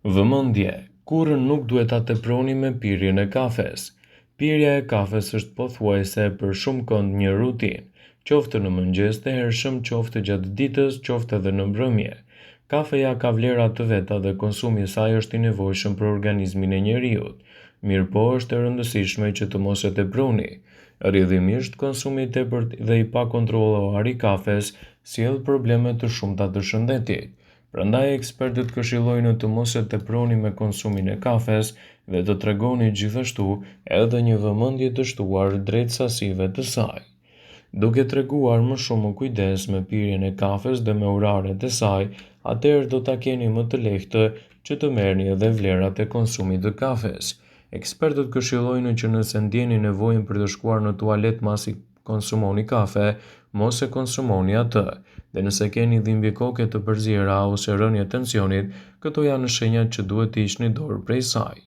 Vëmendje, kurrë nuk duhet ta teproni me pirjen e kafes. Pirja e kafes është pothuajse për shumë kënd një rutinë, qoftë në mëngjes të hershëm, qoftë gjatë ditës, qoftë edhe në mbrëmje. Kafeja ka vlera të veta dhe konsumi i saj është i nevojshëm për organizmin e njeriut. Mirëpo është e rëndësishme që të mos e teproni. Rrjedhimisht, konsumi i tepërt dhe i pakontrolluar i kafes sjell probleme të shumta të shëndetit. Prandaj ekspertët këshillojnë të mos e teproni me konsumin e kafes dhe të tregoni gjithashtu edhe një vëmendje të shtuar drejt sasive të saj. Duke treguar më shumë kujdes me pirjen e kafes dhe me oraret e saj, atëherë do ta keni më të lehtë që të merrni edhe vlerat e konsumit të kafes. Ekspertët këshillojnë që nëse ndjeni nevojën për të shkuar në tualet pasi konsumoni kafe, mos e konsumoni atë. Dhe nëse keni dhimbje koke të përziera ose rënje tensionit, këto janë shenjat që duhet të hiqni dorë prej saj.